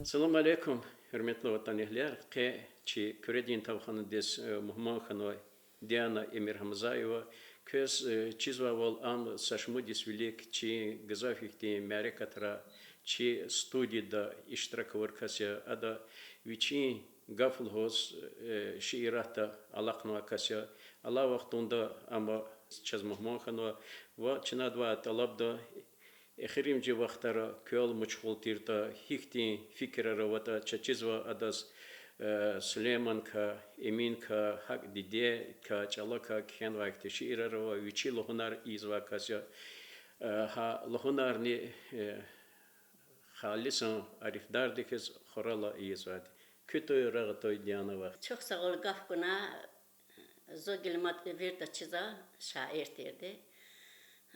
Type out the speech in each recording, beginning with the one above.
Assalamu alaikum, hürmetli vatandaşlar. Ki Küredin tavxanı des muhmanxano Diana Emir Hamzayeva köz çizva vol am saşmudis velik çi gazafihti merikatra çi studida iştirak varkasya ada viçi gaful hoz şiirata alaqnu akasya Allah vaxtunda ama çaz muhmanxano ve çinadva talabda Ехеримджи вахтара кёл мучхултирта хихти фикера вата чачизва адас Сулейманка Эминка хак диде ка чалака кенвакти шиирарова вичи лохунар изва кася ха лохунарни халисан арифдар дикез хорала извад kötü rağıtoy diyana var. Çok sağ ol gafkuna zogilmat verda çiza şair derdi.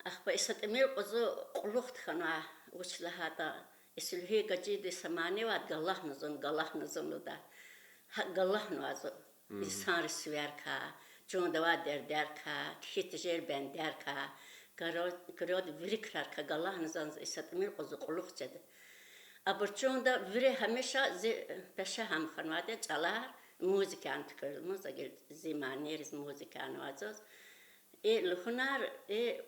Ахба исатмир قزو قلوخت خنا وشلهاتا اسلهي قجيد سمانيوات قالله نزون لدا قالله نوازو إنسان سويركا جون دوا دركا تحتجر بين دركا كرود فيكراركا قالله نزون исатмир قزو قلوخت جد أبرچون دا فيري هميشا زي بشا هم خنواده جالار موزيكا انتكر موزيكا زمانيرز موزيكا نوازوز الهنر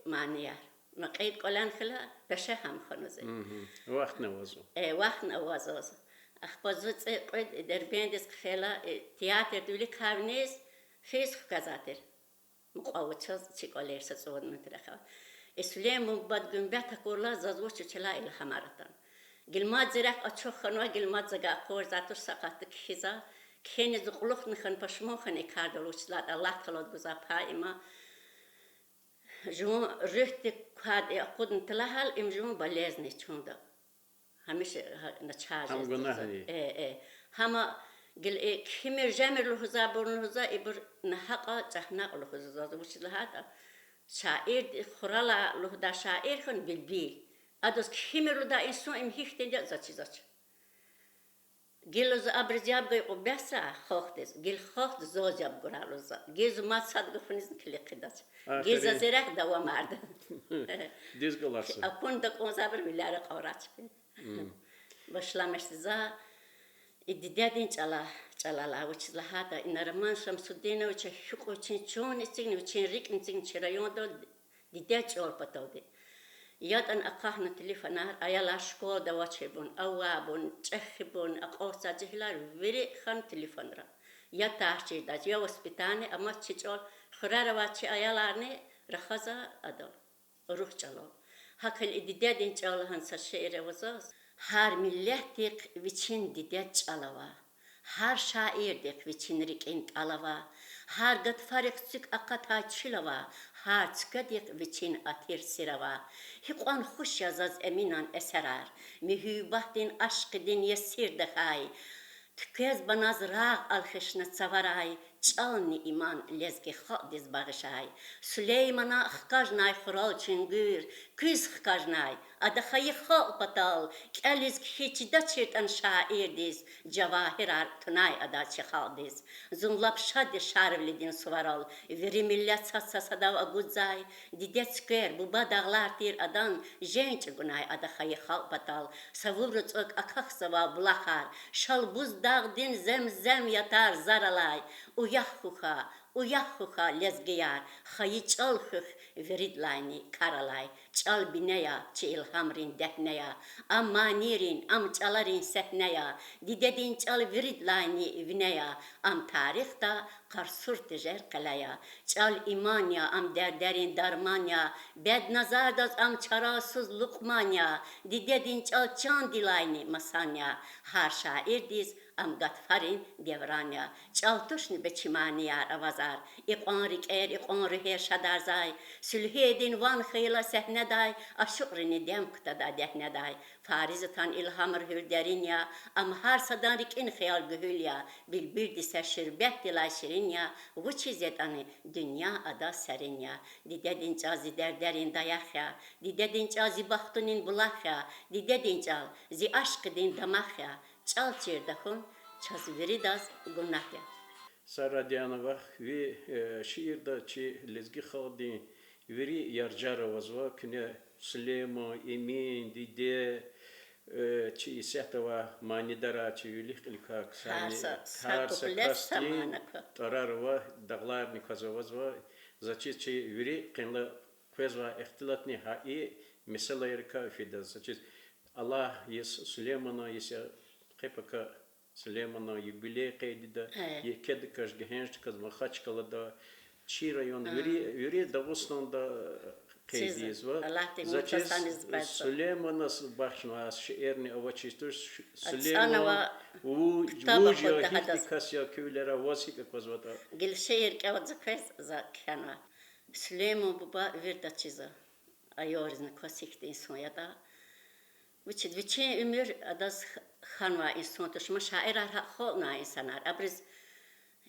معنیه نقید کلان خلا بشه هم خنوزه وقت نوازو وقت نوازو اخبازوت قید در بیندس خلا تئاتر دولی کارنیز فیس خکازاتر مقاومتش چیکالر سواد منطقه اسلام مباد جنبت کورلا زازوش چلا الهمارتان گلمات زرق اتشو خنوا گلمات زگا کور زاتور سقط کیزا کنی زقلوخ نخن پشمو خنی کاردلوش لات الله تعالی گذا پایما جون رحت كاد أقودن تلاهل إم جون باليزني شوندا همش نتشاج هم جناهي هما قل كمير جامر لهذا برنهذا إبر نحقا جهنا لهذا وش لهذا شاعر خرالا لهذا شاعر خن بالبيل أدوس كمير لهذا إنسان إم هيختين زاتش گیلوز ابرزیاب گی قبیسا خوختس گیل خوخت زوجاب گرالوزا گیز ما صد گفنیز کلی قداش گیز زرق دوا مرد دیز گلاسه اپون دکون زبر میلاره قورات باشلامش زا ایدیدین چلا لاوچ لهادا این رمان شمسودین و چه حقوق چون استین و چه ریک استین چرایون دو دیدت چول پتودی يادن أقاهنا تليفونار أيلا شكول دواتشبون أوابون تشخبون أقوسا جهلار وري خان تليفونرا يا تارشي داج يا وسبيتاني أما تشجول خرارة واتشي أيالارني رخزا أدو روح جلو هكال إديدين جلو هنسا شعر وزاز هار ملتك وچين ديدت جلوا هار شاعر دك وچين ريكين جلوا هار قد فارق سك أقاتا چلوا هار تكديك وچين أتير سروا هقوان خوش يزاز أمينان أسرار مهوباتين عشق دين يسير دخاي تكيز بناز راغ الخشنة سوراي چالني إيمان لزگي خادز باغشاي سليمانا خكاجناي خرال چنگور كيز خكاجناي أدخاي خاق بطال كاليز كيچ دچيرت أن شاعر ديز جواهرار تناي أدا چخال ديز زنلاب شاد شارف لدين سوارال وری ملت ساسا صداو أگوزاي ديدت سكير بوبا داغلار تير أدان جنچ گناي أدخاي خاق بطال سوورت أك أكاخ سوا بلاخار شال بوز داغ دين زم يتار زارلاي Uyakhuha lezgiyar, xayi çalxıx veridlayni karalay, çal bineya, çi ilhamrin dehneya, am manirin, am çalarin sehneya, didedin çal veridlayni vineya, am tarixta qarsur tijer qalaya, çal imanya, am derderin darmanya, bed nazardaz am çarasız luqmanya, didedin çal çan dilayni masanya, har şair diz, am gatfarin devranya, çaltuşni beçimaniyar avazar, İqan rik'er, İqan rüher şadarzay, sülhedin van xeyla sehneday, aşuqrini dem kıtada dehneday, farizitan ilhamır hürderinya, am har sadan rik'in xeyal gühülya, bilbir dise şirbet dilay şirinya, bu çizetani dünya ada serinya, didedin cazi derderin dayakya, didedin cazi baxtunin bulakya, didedin cal, zi aşkıdin damakya, çal çirdahun, çaz viridaz gunakya. Saradiyana var ve şiirde çi lezgi xaldi veri yarcara vazva kine Süleyman, Emin, Dide чи исятова манидара чи юлих илка ксани Са тарса популес касти саманака. тарарва даглар никазовазва зачи чи юри кенла квезва ихтилатни хаи mesela yerka fidaz zачи Allah yes Süleyman'a yesa qepaka Süleyman'a юбилей qeydida yeked kaş genç kız mahaç kalada çi rayon yuri Dağıstan'da qeydiyiz var. Allah te Zачи mutlasanız bazı. Süleyman'a başına şiirini avaçistır Sana Süleyman va u kitaba juja koydu hadas. hiç kasya köylere vasika kozvata. Gel şehir kavaz kvez za kana. Süleyman baba verda çiza. Ayorizne klasikte insan ya da. Viçe ömür adas xanva insan tuşma şair ha na insanlar. Abriz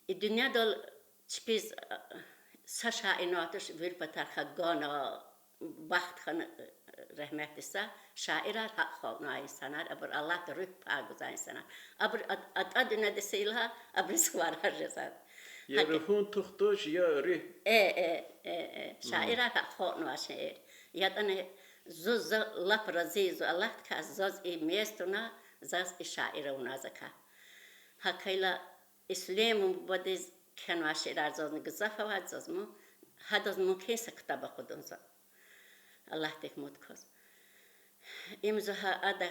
dünyada çipiz saşa inatış bir batar gana baht xan rahmetlisa şairler ha na insanlar. Aber Allah da ruh paguz insanlar. Aber adına deseylha abriz var harcasat. Ya ruhun tuhtuş ya ruh. Şairler ha na şair. Ya da ne zuz lap raziz Allah ka zuz mestuna zaz şaira unazaka. Hakayla İslam'ın badiz kanwa şirar zuz ne gzafa var zuz mu hadaz mu kesa kitaba khudunza. Allah tek mutkoz. İmzaha ada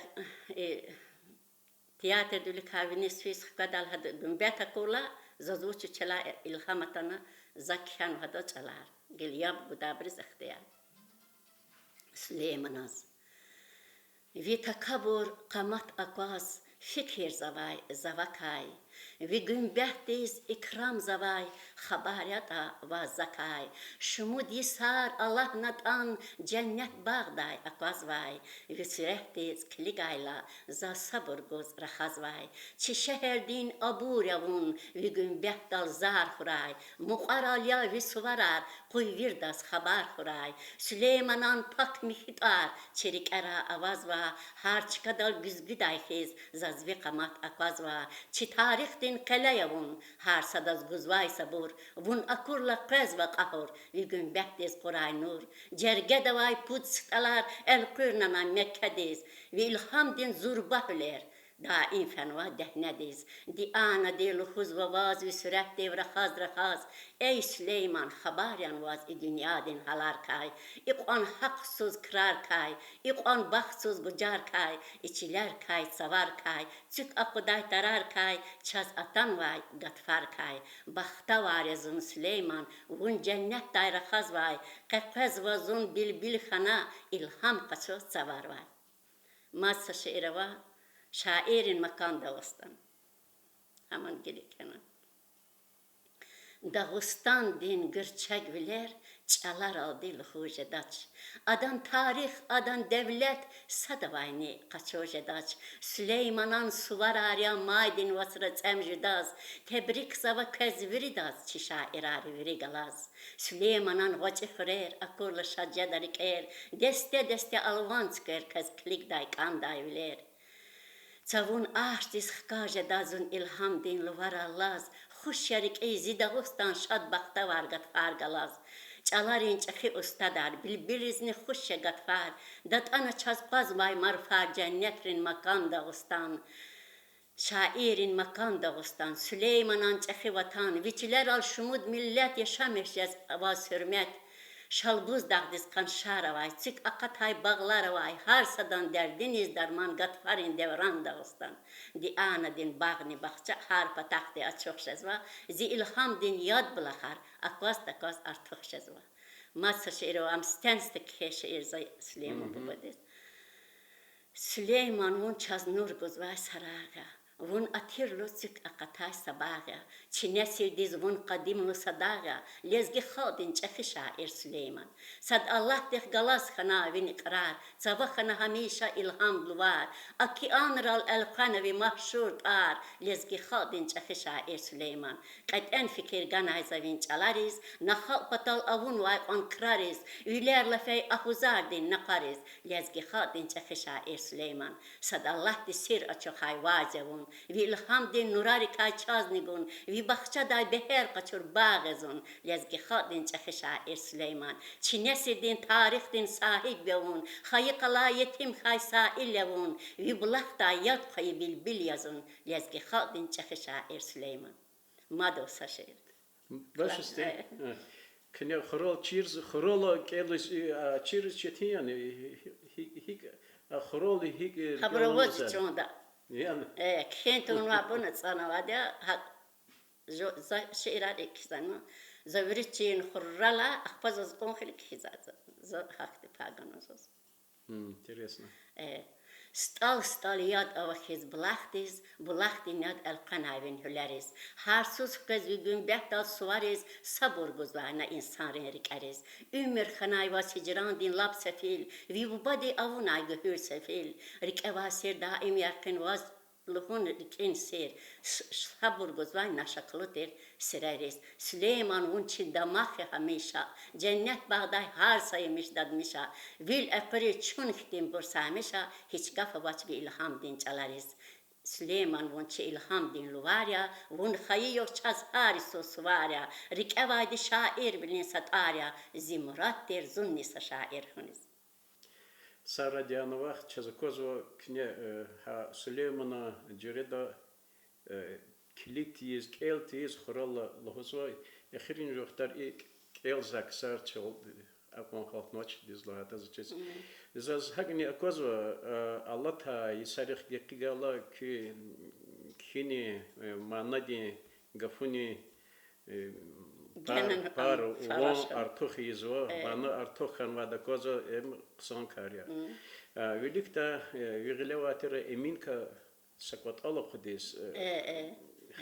tiyatr dülük havini Swiss kadal had gümbeta kola zazuç çala ilhamatana zakhan hada çalar. Gel yab budabriz ikhtiyar. Süleymanaz. Vi takabur qamat akwas fikir zavakay. Vi gümbehtiz ikram zavay khabariyata va zakay. Şumud yisar Allah natan cennet bağday akwas vay. Vi sürehtiz kligayla za sabır goz rahaz vay. Çi şeherdin abur yavun vi gümbeh dal zar huray. Muqaralya vi suvarar kuy virdas khabar huray. Süleymanan pak mihitar çerik era avaz va harçkadal güzgüday khiz zazvi qamat akwas va. Çi tarix din kalayavun har sadaz guzvay sabur vun akurla qaz va qahur vigün behtiz quray nur cerge davay putstalar el qurnana mekkadiz vi ilham din zurbahler daim fenva dehnediz di ana dil huz va vaz vi sürat devra khaz ey Süleyman habaryan vaz i dünya din halar kay iqan haqsuz krar kay iqan baxsuz gujar kay içiler kay savar kay çık akuday tarar kay çaz atan vay gatfar kay baxta var yazın Süleyman vun cennet dayra khaz vay qaqaz vazun bilbil khana ilham qaço savar vay masa şeirava şairin makan Dağıstan aman gelikena Dağıstan din gırçak biler çalar aldı luhujedaç adan tarih adan devlet sadavayni qaçojedaç Süleymanan suvar arya maydin vasra çemjidaz tebrik zava kezviridaz çi şairari virigalaz Süleymanan vaçı frer akurla şajjadarik deste alvansker kez klikday kanday biler Çavun ağaçtis xkaje dazun ilham din luvar allaz Xuş yarik eyzi Dağıstan şad baxta var gatfar galaz Çalarin çaxi ustadar bilbirizni xuş gatfar Dat ana çazpaz vay marfar cennetrin makan Dağıstan Şairin makan Dağıstan Süleymanan çaxi vatan Viçiler al şumud millet yaşamışyaz avaz hürmet Şalbuz dağdiz kanşara vay, çık akatay bağlara vay, harsadan derdiniz darman gatfarin devran Dağıstan. Di ana din bağni bahça harpa taxti açıq şezva, zi ilham din yad bılakar, akvaz takvaz artıq şezva. Masa şeiri o am stenstik he şeir zay Süleyman babadiz. Süleyman vun çaz nur guzvay saraga. Vun atirlu çık akatay sabaga, çine sirdiz vun qadimlu sadaga, lezgi khadin çaxi şair Süleyman. Sad Allah deh galas khana vin iqrar, çava khana hamisha ilham luvar, aki anral el qanavi mahşur tar, lezgi khadin çaxi şair Süleyman. Qat'en fikir ganay zavin çalariz, naha patal avun vay ankrariz, üler lafay ahuzar din naqariz, lezgi khadin çaxi şair Süleyman. Sad Allah di sir açıq hayvazevun, نگون وی الهام دین نوراری کای چاز نگون وی بخچه دای بهر قچور باغزون لزگی خود دین چخ شاعر سلیمان چی نسی دین تاریخ دین صاحب بیون خای قلا یتیم خای سائل یون وی بلخ دا یاد خای بلبل یزون لزگی خود دین چخ شاعر سلیمان ما دوستا شعر باش است. کنیا خرال چیرز خرال کلش چیرز چتی یعنی هیک خرال هیک خبروات چوندا yani كنتون وابون صانا وادي جو شعر إكسانو زوريتشين خرلا أخبز زقون خلك خزاز ز هاكت باغانوزوس интересно. ستال ياد أوخيز بلاختي ناد القناوين هلاريز هارسوس كز ويجون بيحتال سواريز صبر جزوانا إنسان ريكاريز عمر خناي واسجران دين لاب سفيل ويبودي أونا جهور سفيل ريك أواسير دائم يقين واز لهون ريكين سير صبر جزوان نشكلتر سراريز سليمان ونشي دماغي هميشا جنة بعدای هر سایمش داد میشه ویل اپری چون ختم برسا میشه هیچ گفت باش به الهام دین چلاریز سلیمان ونچه الهام دین لواریا ون خیو چاز هاری سوسواریا ریک اوادی شاعر بلین ستاریا زمرات در زنی شاعر هنیز Сара Дианова Чазакозова кне ха Сулеймана Джереда килитиз келтиз хоралла лохозва яхирин рохтар кел заксар чол акон халк ноч дизла тазчес заз хагни акозва Аллата исарих гекигала ки кини манади гафуни par uon artoch izwa bana artoch kan vada kozo em qson karya vilikta viglewater eminka sakot ala qudis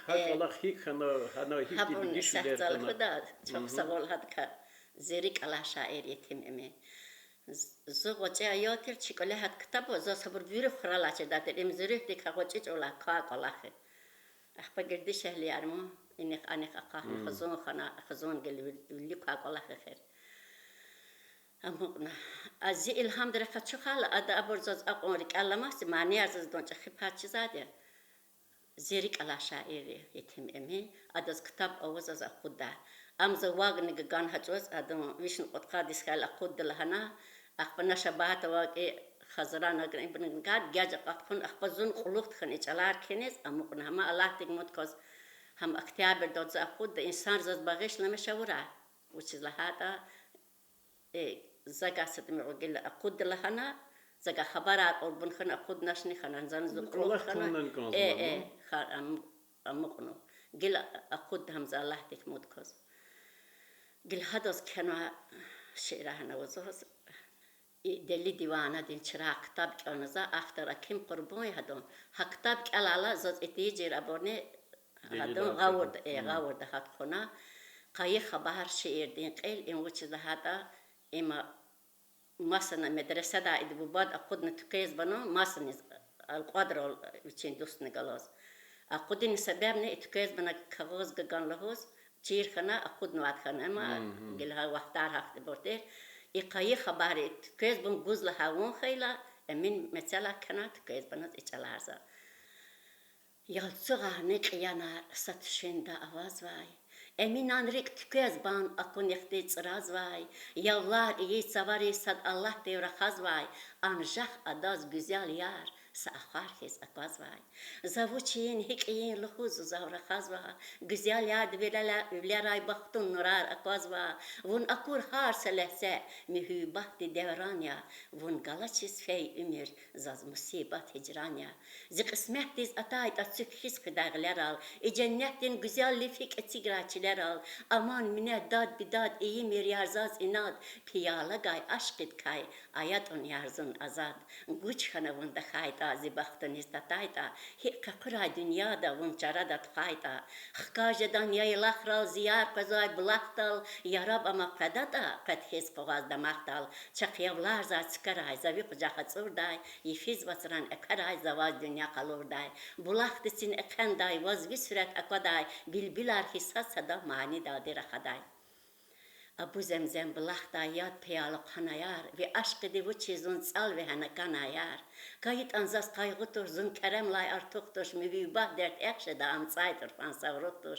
hak Allah hik hana hik bilgishler kana çok sağ ol hadka zerik ala şair yetim emi زوجة ياتر شكله هاد كتاب وزا صبر بيرو خرالة شدات الإمزريه ديك هقولش ولا كاك ولا خي أخبر قردش أهلي أرمو إنك أنا أقاهم خزون خنا خزون قال لي كاك ولا خير أمقنا أزي إلهام درفت شو خال أدا أبرزاز أقولك الله ما سمعني أزاز دون تخيب هاتش زادية زيرك على شاعري يتم أمي أداز كتاب أوزاز أخده أم زواج نجان هجوز أدم ويشن قد قادس خال أخد لهنا أخبرنا شبهات واقع خزران أجر إبن قاد جاج قطفن أخبزون خلوت خن إجلار كنيس أمقنا ما الله تجمد كوز هم اختيار داد أخد إنسان زاد بغيش لما شورا وش لهذا زجا ستمي عقل أخد لهنا زجا خبرات أربن خن أخد نشني خن إنسان زقلوت خن خار أمقنا قل أخد هم زال الله تجمد كوز قل هذا كانوا شعرنا وزوز دلی دیوانه دین چرا کتاب کنزا افتر اکیم قربانی هدون ها کتاب کلالا زاد اتیجی رابونه هدون غورد هات خونه قای خبر شعر دین قیل این وچ هذا اما مثلا مدرسه دا اد بعد اخذ نتقيز بنو مثلا القدر وچين دوست نگلاس اخذ سبب نه اتقيز بنا کاغذ گان لهوس چیر خنا اخذ نوات خنا ما گلها وقتار هفت برده إقاي خبرت كيس بن جوز لها وون خيلا أمين مثلا كانت كيس بنات إتشالارزا يالصغا نقيانا ستشين دا أواز واي أمين أنريك كيس بان أكون يختيج راز واي يالله إيه سواري صد الله تيورا خاز واي أنجح أداز جزيال يار سأخار خيس أكواز واي زاوچين هيك إيه لخوز زاورا خاز واي جزيال يار ولا راي بختون نورار أكواز واي ون أكور هار سلسة مهوبات دورانيا ون غلطيس في أمير زاز مصيبات هجرانيا زي قسمتيز أتايت أتسكحيس كداغلرال إجنتين جزيال لفيك أتيغراتشلرال أمان من داد بداد إيه ميريار زاز إناد بيالا غاي أشقد كاي آيات أن يارزون أزاد غوش خنا ون دخايت زي بختن استطاعتا هيك كرا دنيا دا ونچارا دا تخايتا خكاج دنيا الاخرى زيار قزاي بلاختل يا رب اما قددا قد حس قواز دا مختل چقيولار زا سكراي زوي قجاخت صورداي يفيز وسران اكراي زواج دنيا قلورداي بلاخت سين اقنداي وزوي سرات اقداي بلبلار حساس صدا معني دادي رخداي Abu zemzem bilahta yad piyalı kanayar ve aşkı di bu çizun sal ve hana kanayar. Kayıt anzas kaygıtur zun keremlay artuktur mübibah dert ekşe da amsaydır fansavrutur.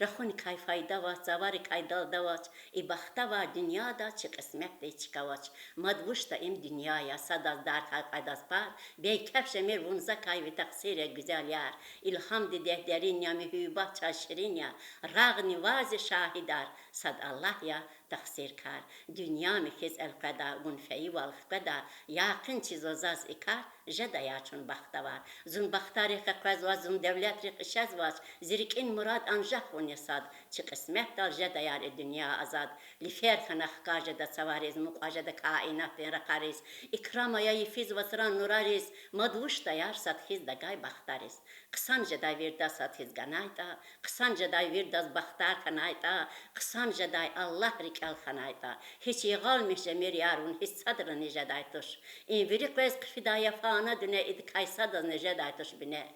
Rahuni kay fayda vaç zavari kay dalda vaç ibahta var dünyada çık esmek de çıkavaç. Madvuş da im dünyaya sadaz dar kaydas par bey kefşe mir vunza kay ve taksire güzel yar. İlham di derin ya mübibah çaşirin ya ragni vazi şahidar sad Allah ya تقصیر کار دنیا میخیز القدا منفعی و القدا یاقین چیز وزاز اکار جدا یا چون بختوار زون بختاری خقوز و زون دولت ریقشز واش زیرک این مراد انجح و نصاد چه قسمت دار جدا یار دنیا آزاد لفیر خنخ کار جدا سواریز مقا جدا کائنات رقاریز اکرام یا یفیز و سران نوراریز مدوش دایار ساتخیز دگای بختاریز قسان جدا ویردا ساتخیز گنایتا قسان جدا ویرداز بختار کنایتا قسان جدا الله ریک الخنایتا hiç yığalmışa mir yarun hiç sadrı necedaytuş in veri quez fidaya fana düne id kaysada necedaytuş bine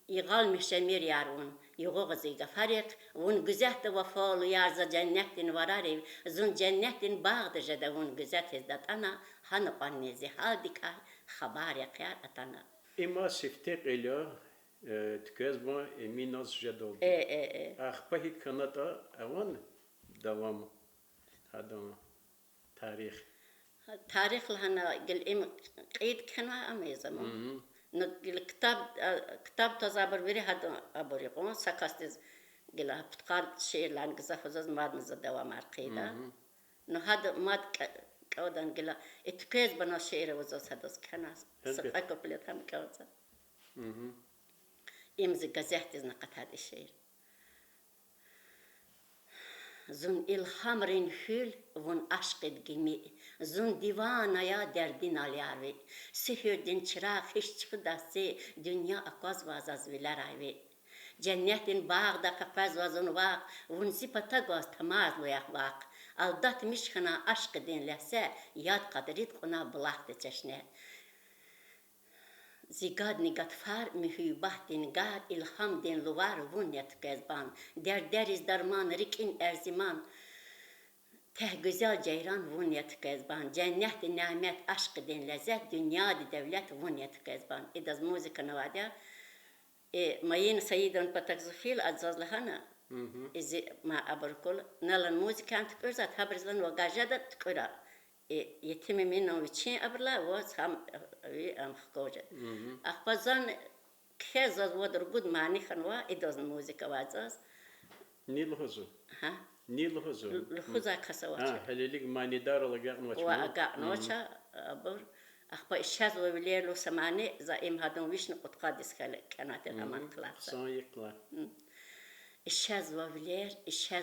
yığalmışa mir yarun yuğu ziga farik un güzehte vefalı yarza cennetin varari zun cennetin bağdı jeda un güzet hizdatana hanı panne zihal dikay habar yakar atana İma siftek elo tükez bu eminos jadol. Ahpahi kanata avan devam adam tarih. tarih lhana gel im qeyd kana amezama نقل كتاب تزابر بري هاد أبوريقون سكاستز قلا بتقار شيء لان قصة فزاز ماد نزد دوام عرقيدة نو هاد ماد كودان قلا اتكيز بنا شيء وزاز هادوس كناس سقاكو بليت هم كوزا إمز قزحتز نقط هاد الشيء زون ilhamrin hül vun aşkıd gimi zun divana ya derdin alyarvi sihirdin çırak hiç çıkıdası dünya akvaz vazaz viler ayvi cennetin bağda kapaz vazun vak vun zipata goz tamaz loyak vak aldat mişkana aşkı dinlese yad kadrit kuna bulaktı çeşne زیگاد نگات فار مهیبه دنگاد ilham den luvar vun yetkezban deriz darman rikin erziman teh güzel ceyran vun yetkezban cennet nimet aşk den lezzet dünya devlet vun yetkezban idaz müzika navada mayin sayidon patakzufil adzazlahana iz ma abarkol nalan müzika ant özat habrizlan ve gajada tkura yetimi minno için abla was ham am khojat akhpazan khazaz wadr gud mani khanwa idoz muzika wazaz Nil huzu. ha Nil huzu. khuza khasawat Halelik manidar olacak mı? wa aga nocha abur akhpa ishaz wa bilelo samani zaim hadon vishnu qutqadis kanat zaman klas Son yıklar. işaz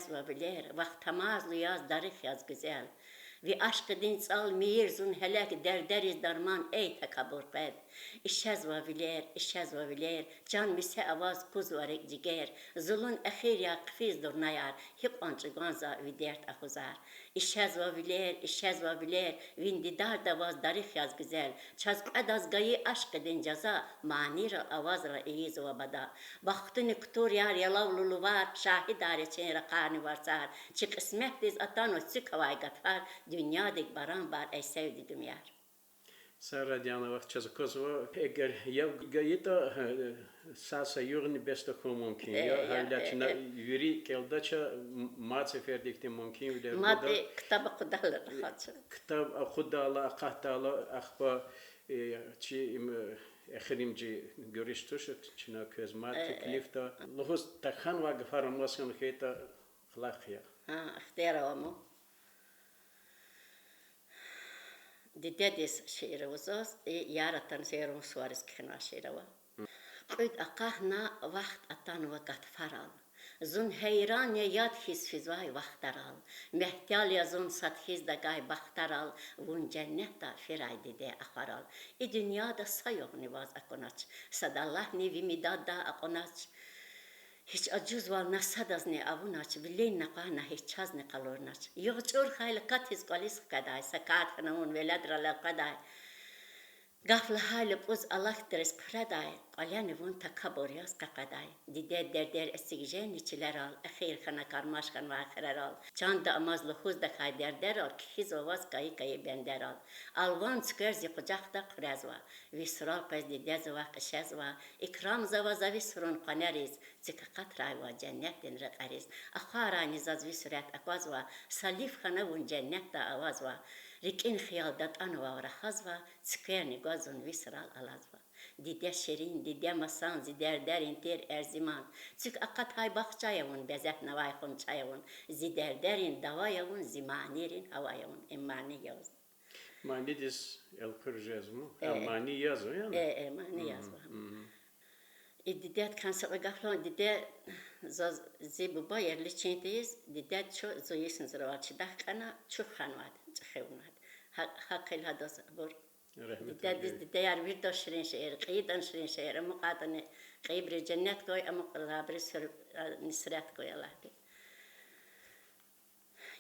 wa biler vaqt tamaz liyaz darif yaz güzel ve aşkı din sal mirzun helak deriz darman ey tekabur qed işaz ve biler can mise avaz kuz varek ciger zulun akhir ya qfiz durnayar hip ançı ganza ve dert ahuzar işaz ve biler vindidar da vaz darif yaz güzel çaz qadaz gayi aşkı din caza manir avaz ra iyiz ve bada baxtın ktur yar yalavlulu var şahidar için raqani varsar çık ismek diz atano çık havaygatfar dünyadik baran bar ey sevdiğim yar. Sara Diana vaqt çazıkozva eğer yav gayita sasa yurni besta mümkün ya havlaçna yuri keldaça mat seferdikte mümkün bile mat kitabı kudalar haçı kitab khudala qahtala akhba çi اخريمجي görüştüş çina közmat teklifta lohus takhan va gafarmasın kheta khlaqya ha ikhtiyara mu ديديس شيرة وزاز يارتن سيرون سوارس كنا شيرة وا قيد أقاهنا وقت أتان وقت فرال زون هيران ياد حس فيزواي وقترال محتال يزون سات حس دقاي بخترال ون جنة دا فراي دي أخرال الدنيا دا سايوغ نواز أكوناش صد الله نيوي مداد دا أكوناش hiç acuz var nasadaz ne avunaç bilen naqana hiç çaz ne kalornaç yoğçur hayl kat his qalis qaday sakat hanun veladra la qaday قفل حال بوز الله درس پردای قلیان وون تکبریاس کقدای دیده در استیجن نیچلرال اخیر خنا karmaş kan vaxirral çan da amaz lhuz da xayder deral kiz ovaz kayı benderal alvan çıkar ziqcaq da qrazva visral pez dide zva qşazva ikram zava zavi surun qanariz zikaqat rayva cennetin raqariz akharani zaz visrat akvazva salif khana vun cennet da avazva Rikin xiyaldat anva ve rahazva, çıkayani gazun visral alazva. Dide şerin, dide masan, zider derin ter erziman. Çık akat hay bakçayavun, bezet navaykhun çayavun. Zider derin davayavun, zimanirin havayavun. Emmani yaz. Mani dis el kıracağız mı? Mani yaz o yani. Mani yazva. Dide kansa gaflan, dide zaz zibu bayerli çenteyiz, dide ço zoyesin zıraval çıdah kana çok xanvad. Çıxevnad. Hakkil hadas bor. Dide yar bir de şirin şehir, kıyıdan şirin şehir, ama kadını kıyıbri cennet koy, ama kadabri nisret koy Allah'di.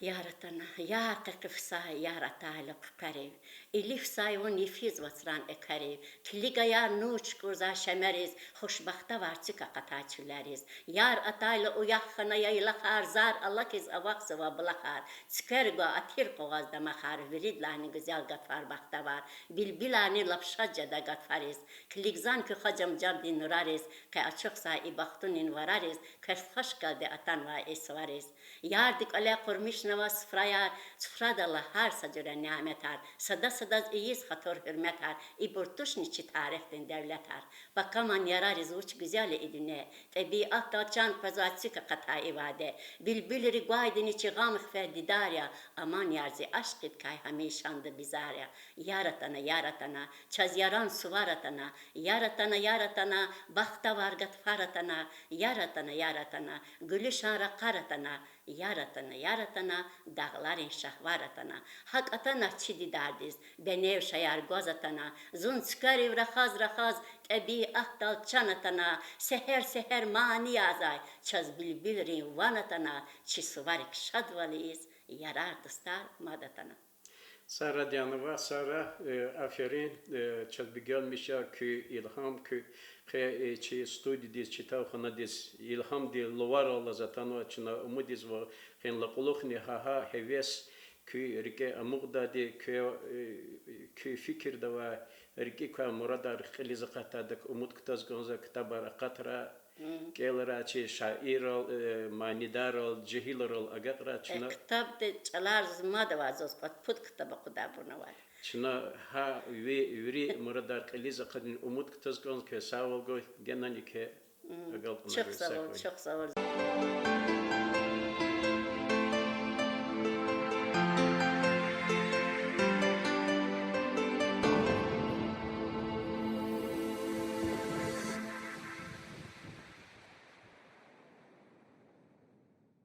Yaratana, ya kıfsay, yaratayla kukarev. İlif sayvun ifiz vasran ekarev. Kiligaya nuç kurza şemeriz. Hoşbahta var çıka kataçüleriz. Yar atayla uyakhana yaylakar zar Allah kez avaksa ve bulakar. Çıkarga atir kovazda makar. Viridlani güzel gatfar bakta var. Bilbilani lapşaca da gatfariz. Kiligzan ki hacam cabdi nurariz. Ki açıksa ibaktunin varariz. Kerfhaş kaldı atan ve esvariz. Yardık ala kurmuş nava sıfraya, sıfradalı her sacıra nimetar, sada iyiz hator hürmetar, iburtuş niçi tarihten devletar. Bakaman yararız uç güzel idine, tabiat da çan pazatçık kata ivade, bilbil rigvaydın içi gamık ferdi darya, aman yarzi aşkit kay hamişandı bizarya. Yaratana, çaz yaran suvaratana, yaratana, bakta vargat faratana, yaratana, gülüşan rakaratana, yaratana, dağların şahvaratana. Hak atana çidi dardiz, benev şayar gozatana, zun çıkarıv rahaz, tabi ahtal çanatana, seher mani yazay, çaz bilbilrin vanatana, çi suvarik şadvaliyiz, yarar dıstar madatana. Sara Diyanova, Sara aferin, çad gelmişa ki ilham ki çi studi dis çitavxana dis ilham di lovar ola zatano çina umudiz va hen la qulukhni ha heves ki rike amugda di ki fikir da va rike ka muradar khilizaqata dak umud ktaz gonza kitabar qatra kelra çi şairol manidarol cehilrol agaqra çina Kitap de çalar zma da vazos pat put kitaba kuda buna var. çina ha veri muradar khilizaqadin umud ktaz gonza ke savol go genani ke agal Çok sağ ol.